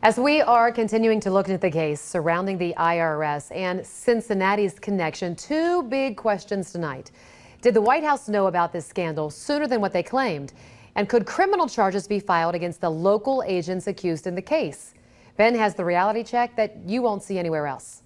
As we are continuing to look into the case surrounding the IRS and Cincinnati's connection, two big questions tonight. Did the White House know about this scandal sooner than what they claimed? And could criminal charges be filed against the local agents accused in the case? Ben has the reality check that you won't see anywhere else.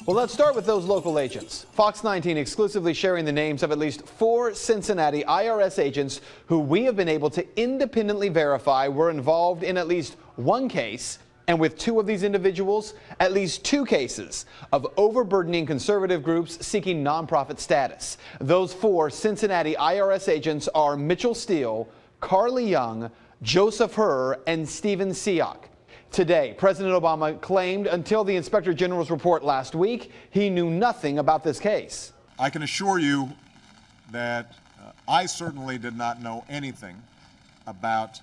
Well, let's start with those local agents. Fox 19 exclusively sharing the names of at least 4 Cincinnati IRS agents who we have been able to independently verify were involved in at least one case, and with 2 of these individuals, at least 2 cases of overburdening conservative groups seeking nonprofit status. Those 4 Cincinnati IRS agents are Mitchell Steele, Carly Young, Joseph Herr, and Stephen Siak. Today, President Obama claimed until the Inspector General's report last week, he knew nothing about this case. I can assure you that I certainly did not know anything about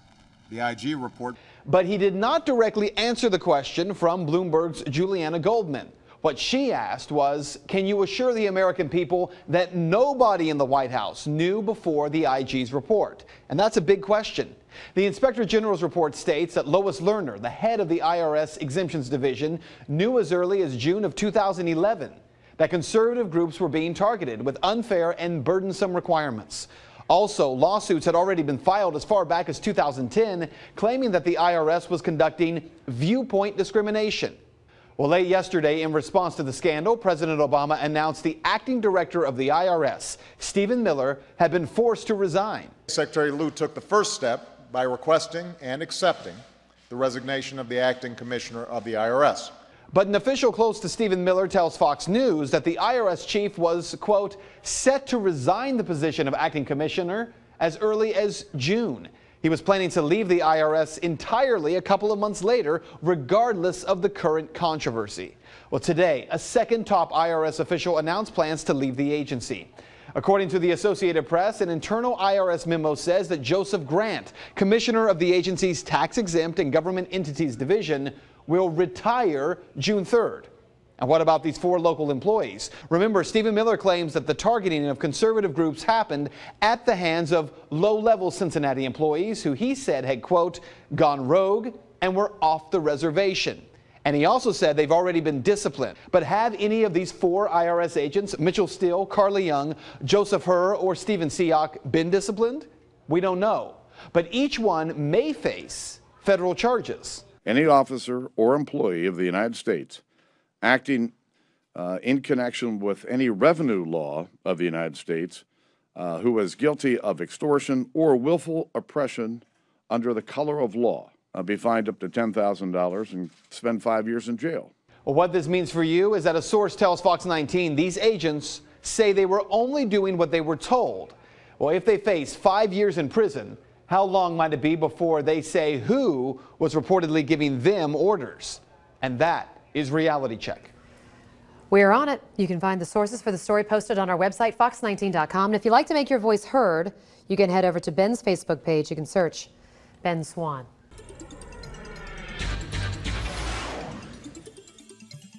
the IG report. But he did not directly answer the question from Bloomberg's Juliana Goldman. What she asked was, can you assure the American people that nobody in the White House knew before the IG's report? And that's a big question. The Inspector General's report states that Lois Lerner, the head of the IRS Exemptions Division, knew as early as June of 2011 that conservative groups were being targeted with unfair and burdensome requirements. Also, lawsuits had already been filed as far back as 2010, claiming that the IRS was conducting viewpoint discrimination. Well, late yesterday, in response to the scandal, President Obama announced the acting director of the IRS, Stephen Miller, had been forced to resign. Secretary Lew took the first step by requesting and accepting the resignation of the acting commissioner of the IRS. But an official close to Stephen Miller tells Fox News that the IRS chief was, quote, set to resign the position of acting commissioner as early as June. He was planning to leave the IRS entirely a couple of months later, regardless of the current controversy. Well, today, a second top IRS official announced plans to leave the agency. According to the Associated Press, an internal IRS memo says that Joseph Grant, commissioner of the agency's tax-exempt and government entities division, will retire June 3rd. And what about these 4 local employees? Remember, Stephen Miller claims that the targeting of conservative groups happened at the hands of low-level Cincinnati employees who he said had, quote, gone rogue and were off the reservation. And he also said they've already been disciplined. But have any of these 4 IRS agents, Mitchell Steele, Carly Young, Joseph Herr, or Stephen Siak, been disciplined? We don't know. But each one may face federal charges. Any officer or employee of the United States acting in connection with any revenue law of the United States who is guilty of extortion or willful oppression under the color of law be fined up to $10,000 and spend 5 years in jail. Well, what this means for you is that a source tells Fox 19 these agents say they were only doing what they were told. Well, if they face 5 years in prison, how long might it be before they say who was reportedly giving them orders? And that is Reality Check. We're on it. You can find the sources for the story posted on our website, fox19.com. And if you'd like to make your voice heard, you can head over to Ben's Facebook page. You can search Ben Swann.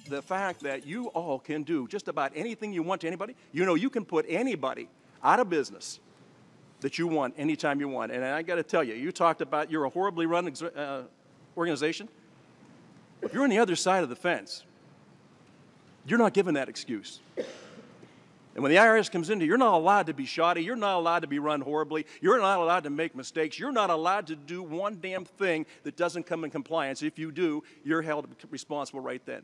The fact that you all can do just about anything you want to anybody, you know, you can put anybody out of business that you want anytime you want. And I got to tell you, you talked about you're a horribly run organization. If you're on the other side of the fence, you're not given that excuse. And when the IRS comes in, you're not allowed to be shoddy. You're not allowed to be run horribly. You're not allowed to make mistakes. You're not allowed to do one damn thing that doesn't come in compliance. If you do, you're held responsible right then.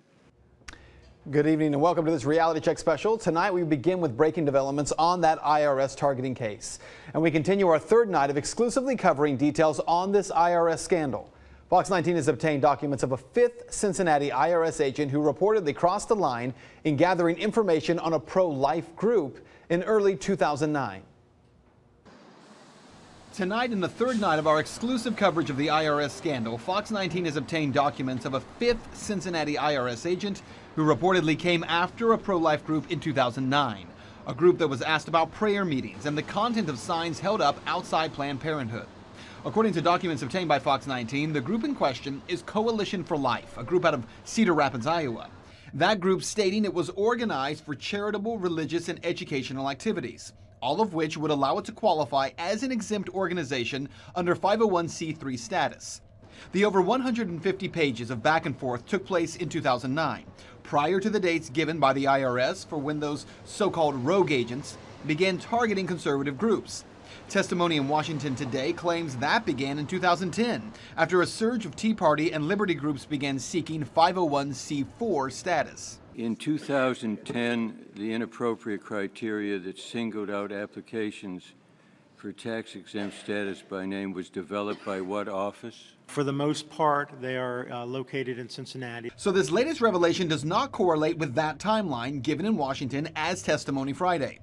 Good evening and welcome to this Reality Check special. Tonight we begin with breaking developments on that IRS targeting case. And we continue our third night of exclusively covering details on this IRS scandal. Fox 19 has obtained documents of a 5th Cincinnati IRS agent who reportedly crossed the line in gathering information on a pro-life group in early 2009. Tonight, in the third night of our exclusive coverage of the IRS scandal, Fox 19 has obtained documents of a 5th Cincinnati IRS agent who reportedly came after a pro-life group in 2009, a group that was asked about prayer meetings and the content of signs held up outside Planned Parenthood. According to documents obtained by Fox 19, the group in question is Coalition for Life, a group out of Cedar Rapids, Iowa. That group stating it was organized for charitable, religious, and educational activities. all of which would allow it to qualify as an exempt organization under 501c3 status. The over 150 pages of back and forth took place in 2009, prior to the dates given by the IRS for when those so-called rogue agents began targeting conservative groups. Testimony in Washington today claims that began in 2010, after a surge of Tea Party and Liberty groups began seeking 501c4 status. In 2010, the inappropriate criteria that singled out applications for tax-exempt status by name was developed by what office? For the most part, they are located in Cincinnati. So this latest revelation does not correlate with that timeline given in Washington as testimony Friday.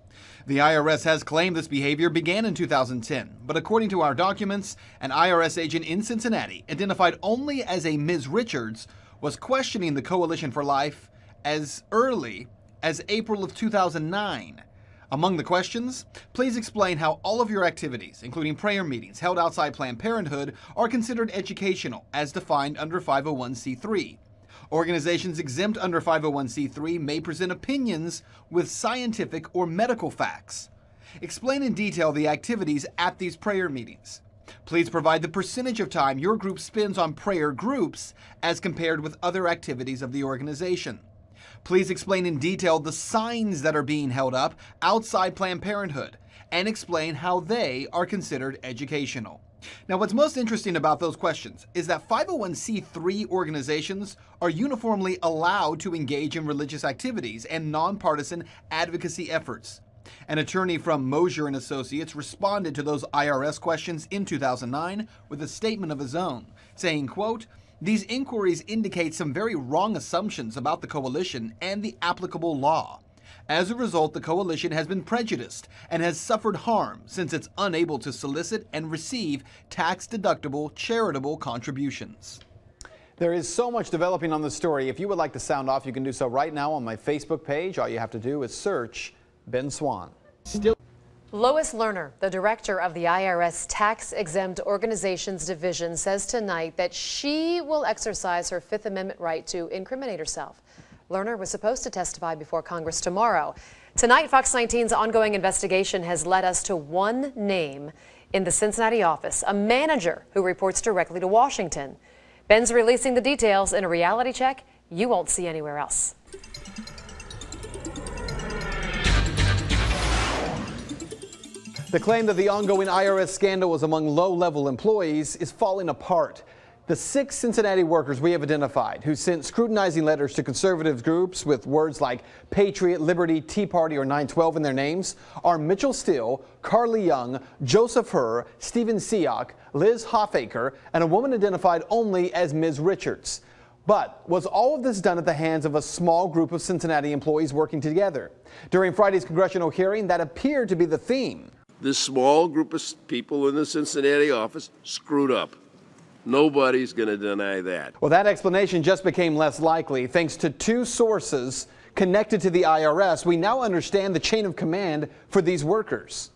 The IRS has claimed this behavior began in 2010, but according to our documents, an IRS agent in Cincinnati, identified only as a Ms. Richards, was questioning the Coalition for Life as early as April of 2009. Among the questions, please explain how all of your activities, including prayer meetings held outside Planned Parenthood, are considered educational as defined under 501c3. Organizations exempt under 501c3 may present opinions with scientific or medical facts. Explain in detail the activities at these prayer meetings. Please provide the percentage of time your group spends on prayer groups as compared with other activities of the organization. Please explain in detail the signs that are being held up outside Planned Parenthood and explain how they are considered educational. Now, what's most interesting about those questions is that 501c3 organizations are uniformly allowed to engage in religious activities and nonpartisan advocacy efforts. An attorney from Mosier & Associates responded to those IRS questions in 2009 with a statement of his own, saying, quote, "These inquiries indicate some very wrong assumptions about the coalition and the applicable law. As a result, the coalition has been prejudiced and has suffered harm since it's unable to solicit and receive tax-deductible charitable contributions." There is so much developing on this story. If you would like to sound off, you can do so right now on my Facebook page. All you have to do is search Ben Swann. Lois Lerner, the director of the IRS Tax-Exempt Organizations Division, says tonight that she will exercise her Fifth Amendment right to incriminate herself. Lerner was supposed to testify before Congress tomorrow. Tonight, Fox 19's ongoing investigation has led us to one name in the Cincinnati office, a manager who reports directly to Washington. Ben's releasing the details in a reality check you won't see anywhere else. The claim that the ongoing IRS scandal was among low-level employees is falling apart. The 6 Cincinnati workers we have identified who sent scrutinizing letters to conservative groups with words like Patriot, Liberty, Tea Party, or 912 in their names are Mitchell Steele, Carly Young, Joseph Herr, Stephen Siak, Liz Hoffaker, and a woman identified only as Ms. Richards. But was all of this done at the hands of a small group of Cincinnati employees working together? During Friday's congressional hearing, that appeared to be the theme. This small group of people in the Cincinnati office screwed up. Nobody's going to deny that. Well, that explanation just became less likely. Thanks to 2 sources connected to the IRS, we now understand the chain of command for these workers.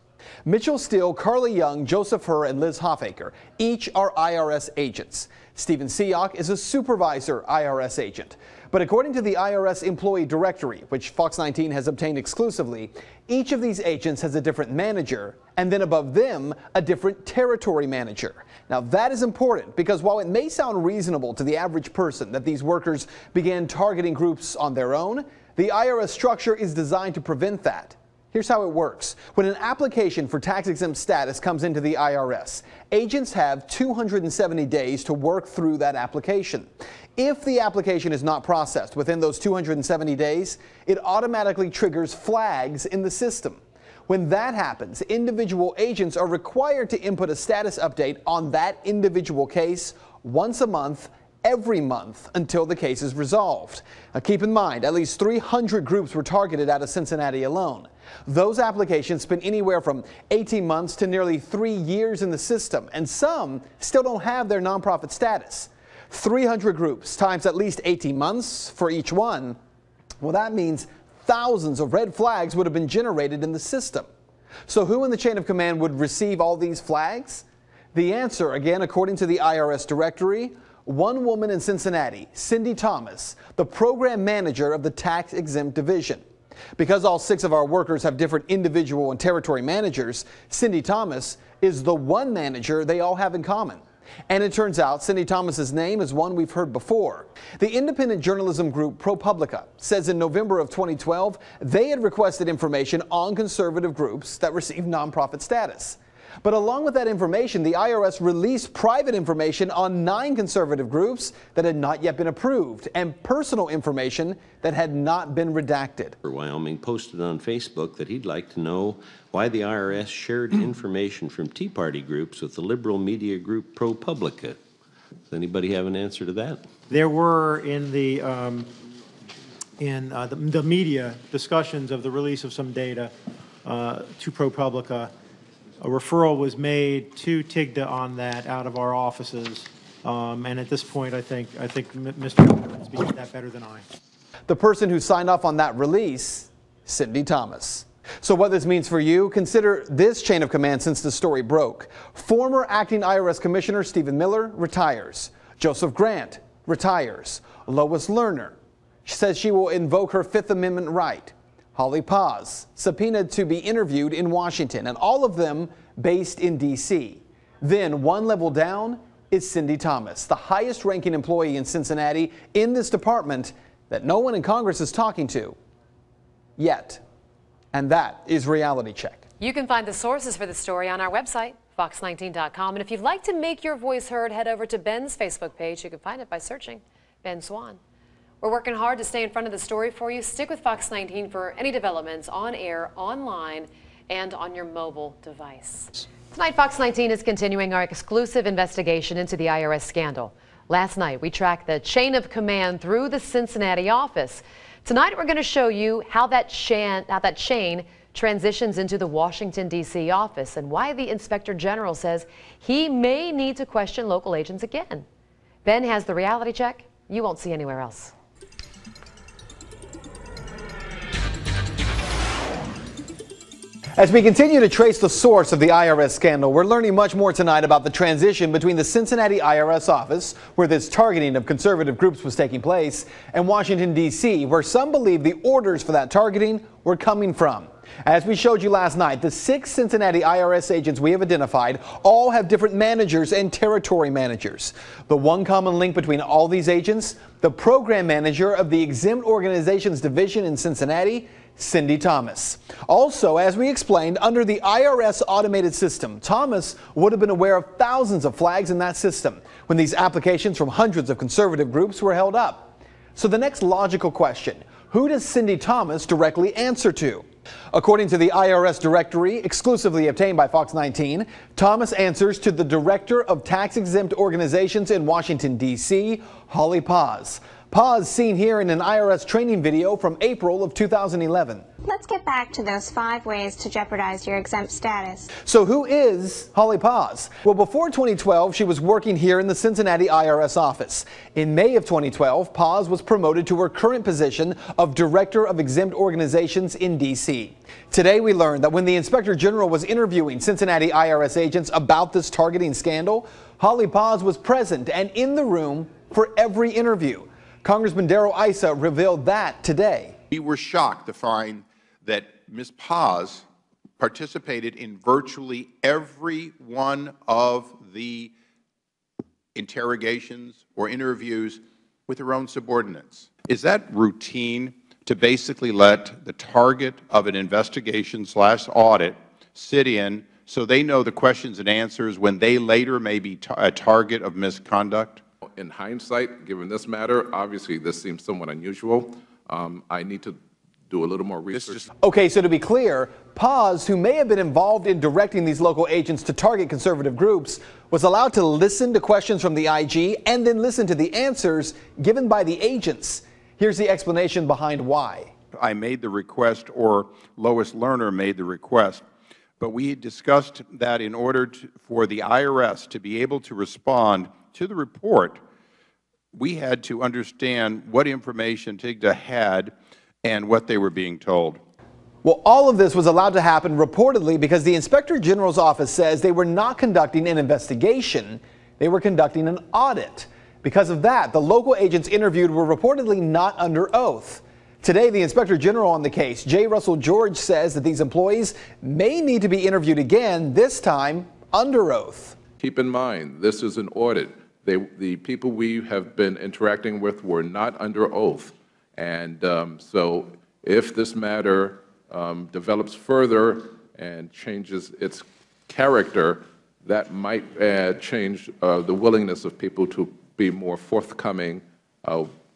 Mitchell Steele, Carly Young, Joseph Herr, and Liz Hoffaker each are IRS agents. Stephen Siak is a supervisor IRS agent. But according to the IRS Employee Directory, which Fox 19 has obtained exclusively, each of these agents has a different manager, and then above them, a different territory manager. Now that is important because while it may sound reasonable to the average person that these workers began targeting groups on their own, the IRS structure is designed to prevent that. Here's how it works. When an application for tax-exempt status comes into the IRS, agents have 270 days to work through that application. If the application is not processed within those 270 days, it automatically triggers flags in the system. When that happens, individual agents are required to input a status update on that individual case once a month, every month until the case is resolved. Now keep in mind, at least 300 groups were targeted out of Cincinnati alone. Those applications spent anywhere from 18 months to nearly 3 years in the system, and some still don't have their nonprofit status. 300 groups times at least 18 months for each one. Well, that means thousands of red flags would have been generated in the system. So who in the chain of command would receive all these flags? The answer, again, according to the IRS directory, one woman in Cincinnati, Cindy Thomas, the program manager of the tax-exempt division. Because all 6 of our workers have different individual and territory managers, Cindy Thomas is the one manager they all have in common. And it turns out Cindy Thomas's name is one we've heard before. The independent journalism group ProPublica says in November of 2012, they had requested information on conservative groups that receive nonprofit status. But along with that information, the IRS released private information on 9 conservative groups that had not yet been approved and personal information that had not been redacted. Wyoming posted on Facebook that he'd like to know why the IRS shared information from Tea Party groups with the liberal media group ProPublica. Does anybody have an answer to that? There were in the media discussions of the release of some data to ProPublica. A referral was made to TIGTA on that out of our offices, and at this point, I think Mr. can speak to that better than I. The person who signed off on that release, Cindy Thomas. So what this means for you, consider this chain of command since the story broke. Former acting IRS Commissioner Stephen Miller retires. Joseph Grant retires. Lois Lerner says she will invoke her Fifth Amendment right. Holly Paz subpoenaed to be interviewed in Washington, and all of them based in D.C. Then one level down is Cindy Thomas, the highest ranking employee in Cincinnati in this department that no one in Congress is talking to yet. And that is Reality Check. You can find the sources for the story on our website, fox19.com. And if you'd like to make your voice heard, head over to Ben's Facebook page. You can find it by searching Ben Swann. We're working hard to stay in front of the story for you. Stick with Fox 19 for any developments on air, online, and on your mobile device. Tonight, Fox 19 is continuing our exclusive investigation into the IRS scandal. Last night, we tracked the chain of command through the Cincinnati office. Tonight, we're going to show you how that chain transitions into the Washington, D.C. office and why the Inspector General says he may need to question local agents again. Ben has the reality check you won't see anywhere else. As we continue to trace the source of the IRS scandal, we're learning much more tonight about the transition between the Cincinnati IRS office, where this targeting of conservative groups was taking place, and Washington, D.C., where some believe the orders for that targeting were coming from. As we showed you last night, the 6 Cincinnati IRS agents we have identified all have different managers and territory managers. The one common link between all these agents, the program manager of the Exempt Organizations Division in Cincinnati, Cindy Thomas. Also, as we explained, under the IRS automated system, Thomas would have been aware of thousands of flags in that system when these applications from hundreds of conservative groups were held up. So the next logical question, who does Cindy Thomas directly answer to? According to the IRS directory exclusively obtained by Fox 19, Thomas answers to the Director of Tax-Exempt Organizations in Washington, D.C., Holly Paz. Paz seen here in an IRS training video from April of 2011. Let's get back to those 5 ways to jeopardize your exempt status. So who is Holly Paz? Well, before 2012, she was working here in the Cincinnati IRS office. In May of 2012, Paz was promoted to her current position of Director of Exempt Organizations in D.C. Today we learned that when the Inspector General was interviewing Cincinnati IRS agents about this targeting scandal, Holly Paz was present and in the room for every interview. Congressman Darrell Issa revealed that today. We were shocked to find that Ms. Paz participated in virtually every one of the interrogations or interviews with her own subordinates. Is that routine to basically let the target of an investigation/audit sit in so they know the questions and answers when they later may be a target of misconduct? In hindsight, given this matter, obviously this seems somewhat unusual. I need to do a little more research. Okay, so to be clear, Paz, who may have been involved in directing these local agents to target conservative groups, was allowed to listen to questions from the IG and then listen to the answers given by the agents. Here's the explanation behind why. I made the request, or Lois Lerner made the request, but we discussed that in order for the IRS to be able to respond to the report, we had to understand what information TIGTA had and what they were being told. Well, all of this was allowed to happen reportedly because the Inspector General's office says they were not conducting an investigation, they were conducting an audit. Because of that, the local agents interviewed were reportedly not under oath. Today, the Inspector General on the case, J. Russell George, says that these employees may need to be interviewed again, this time under oath. Keep in mind, this is an audit. The people we have been interacting with were not under oath. And so if this matter develops further and changes its character, that might change the willingness of people to be more forthcoming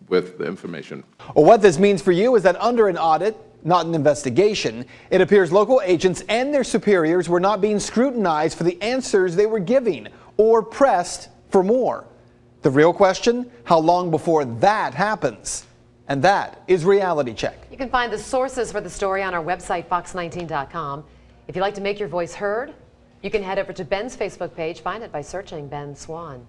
with the information. Well, what this means for you is that under an audit, not an investigation, it appears local agents and their superiors were not being scrutinized for the answers they were giving or pressed for more. The real question, how long before that happens? And that is Reality Check. You can find the sources for the story on our website, fox19.com. If you'd like to make your voice heard, you can head over to Ben's Facebook page. Find it by searching Ben Swann.